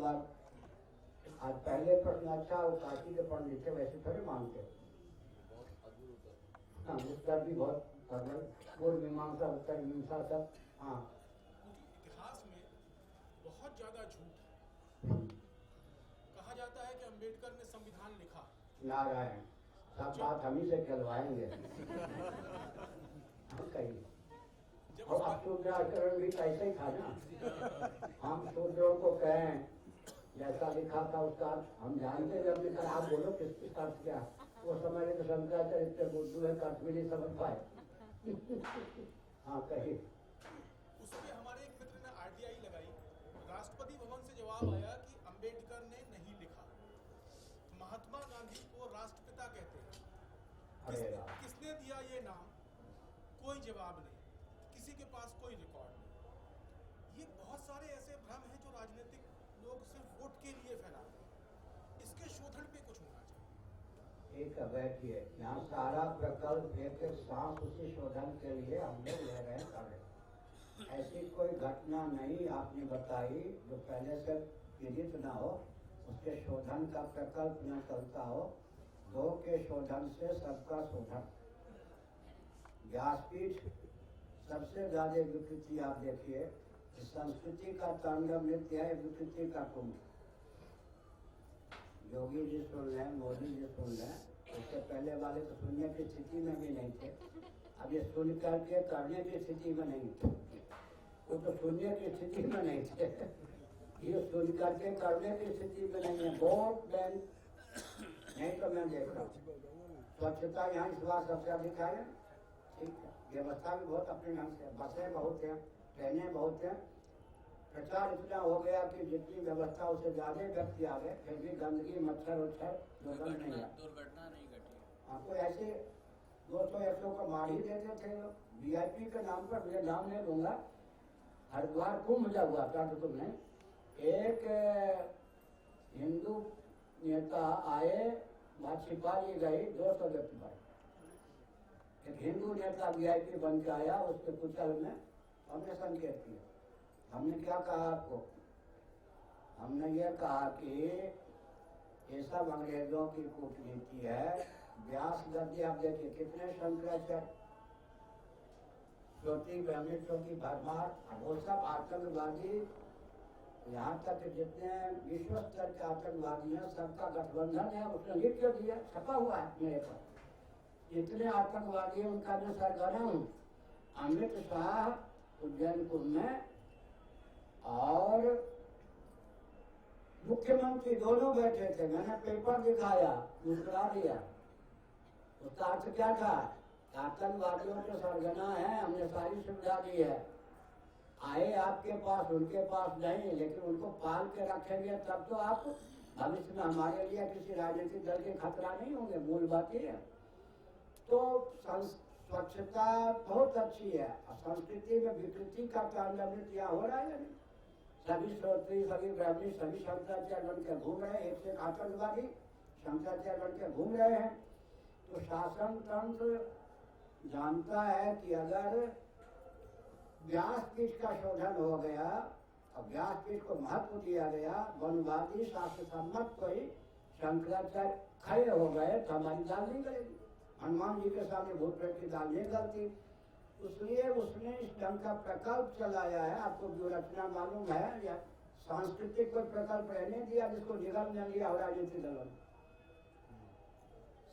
बाद आज पहले प्रश्न अच्छा वो काशी के पढ़ लिखे वैसे थोड़े मानते। हाँ, उत्तर भी बहुत सरल, पूर्व मीमांसा उत्तर मीमांसा सब। हाँ, इतिहास में बहुत ज्यादा झूठ है। कहा जाता है कि अंबेडकर ने संविधान लिखा। नारायण सब बात हम ही से कहलवाएंगे। हम कहीं और अब शूद्राकरण भी कैसे ही था ना। हम शूद्रों को कहें जैसा लिखा था उसका हम जानते जब लिखा। आप बोलो किस अर्थ क्या वो समय में तो शंकराचार्य बुद्धू है अर्थ भी नहीं समझ पाए। हाँ कही उसमें हमारे एक मित्र ने आरटीआई लगाई। राष्ट्रपति भवन से जवाब आया कि अंबेडकर ने नहीं लिखा। महात्मा गांधी को राष्ट्रपिता कहते हैं। किसने दिया ये नाम? कोई जवाब नहीं, किसी के पास कोई रिकॉर्ड नहीं। ये बहुत सारे ऐसे भ्रम हैं जो राजनीतिक लोग सिर्फ वोट के लिए फैलाते हैं। इसके शोधन पे कुछ होना चाहिए। एक बैठिए यहाँ सारा प्रकल्प एक सांस उसी शोधन के लिए हम लोग ले रहे हैं। ऐसी कोई घटना नहीं आपने बताई जो पहले से विदित न हो, उसके शोधन का प्रकल्प न चलता हो। दो के शोधन से सबका शोधन। व्यासपीठ सबसे ज्यादा विकृति आप देखिए, संस्कृति का तांडव नृत्य है, विकृति का कुंभ। योगी जी सुन लें, मोदी जी सुन लें, उससे पहले वाले तो सुनने की स्थिति में भी नहीं थे। अब ये सुन करके करने की स्थिति में नहीं थे। वो तो सुनने की स्थिति में नहीं थे, ये सुन करके करने की स्थिति में नहीं है। वोट बैंक नहीं तो मैं देख रहा हूँ स्वच्छता यहाँ इस बार सबसे अधिक है। ठीक है, व्यवस्था भी बहुत अपने ढंग से, बसें बहुत हैं, ट्रेनें बहुत हैं। प्रचार इतना हो गया कि जितनी व्यवस्था उससे ज्यादा व्यक्ति आ गए, फिर भी गंदगी मच्छर उच्छर दुर्घटना नहीं घटी। आपको ऐसे 200-100 को मार ही देते थे लोग वीआईपी के नाम पर। मुझे नाम नहीं दूंगा, हरिद्वार कुंभ जब हुआ था तो तुमने एक हिंदू नेता आए, बात छिपा ली गई, 200 व्यक्ति भाई। एक हिंदू नेता वीआईपी बन के आया, उसके कुचल में हमने संकेत किया। हमने क्या कहा आपको? हमने ये कहा कि ये सब अंग्रेजों की कूटनीति है। व्यास गद्य आप देखिए कितने शंकराचार्य, ज्योति ब्रह्मित्रों की भरमार, वो सब आतंकवादी। यहाँ तक जितने विश्व स्तर के आतंकवादी हैं सबका गठबंधन है, उसने लिख के दिया, छपा हुआ है मेरे पर। इतने आतंकवादी उनका मैं सरगर्म हूँ। अमित शाह उज्जैन कुंभ में और मुख्यमंत्री दोनों बैठे थे। मैंने पेपर दिखाया, मुस्कुरा दिया। उसका अर्थ क्या था? आतंकवादियों के सरगना है, हमने सारी सुविधा दी है। आए आपके पास, उनके पास नहीं, लेकिन उनको पाल के रखेंगे तब तो आप भविष्य में हमारे लिए किसी राजनीतिक दल के खतरा नहीं होंगे। मूल बात ये है। तो स्वच्छता बहुत अच्छी है, संस्कृति में विकृति का तांडव नृत्य हो रहा है। सभी श्रोत्री, सभी ब्राह्मणी, सभी शंकराचार्य बन के घूम रहे हैं, एक से आतंकवादी शंकराचार्य बन के घूम रहे हैं। तो शासन तंत्र जानता है कि अगर व्यासपीठ का शोधन हो गया और व्यासपीठ को महत्व दिया गया, वनवादी शास्त्र सम्मत कोई शंकराचार्य खड़े हो गए तो हमारी दाल नहीं गलेगी। हनुमान जी के सामने भूत प्रेत की दाल नहीं गलती। इसलिए उसने इस ढंग का प्रकल्प चलाया है। आपको व्यूरचना मालूम है या सांस्कृतिक कोई प्रकल्प रहने दिया जिसको निगम ने लिया हो राजनीतिक दलों ने।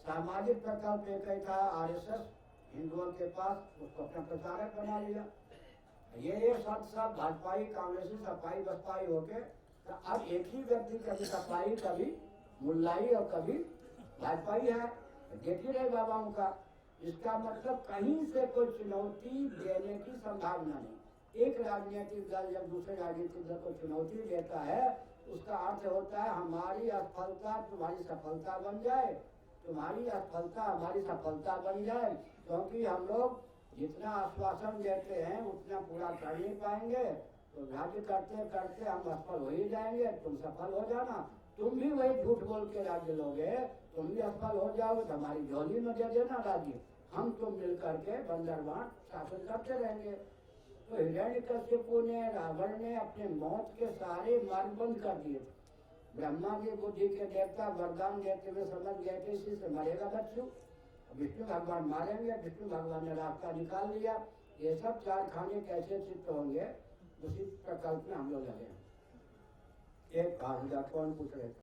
सामाजिक प्रकल्प एक ही था, आरएसएस हिंदुओं के पास, उसको अपना प्रचारक बना लिया। ये सब भाजपाई कांग्रेसी सपाई बसपाई होके तो अब एक ही व्यक्ति कभी सपाई, कभी मुल्लाई और कभी भाजपाई है। देख ही रहे बाबाओं का। इसका मतलब कहीं से कोई चुनौती देने की संभावना नहीं। एक राजनीतिक दल जब दूसरे राजनीतिक दल को चुनौती देता है, उसका अर्थ होता है हमारी असफलता तुम्हारी सफलता बन जाए, तुम्हारी असफलता हमारी सफलता बन जाए। क्योंकि हम लोग जितना आश्वासन देते हैं उतना पूरा कर नहीं पाएंगे, तो राज्य करते करते हम असफल हो ही जाएंगे। तुम सफल हो जाना, तुम भी वही झूठ बोल के राज्य लोगे, तुम भी असफल हो जाओगे तो हमारी झोली में दे देना राज्य, हम तुम मिल करके बंदरबांट शासन करते रहेंगे। तो हिरण्यकशिपु ने, रावण ने अपने मौत के सारे मार्ग बंद कर दिए। ब्रह्मा की बुद्धि के देवता वरदान देते हुए समझ गए थे इसी से मरेगा बच्चू, विष्णु भगवान मारेंगे। विष्णु भगवान ने रास्ता निकाल लिया। ये सब चार खाने कैसे चित्त होंगे, उसी प्रकल्प में हम लोग लगे। एक कौन पूछ रहे थे?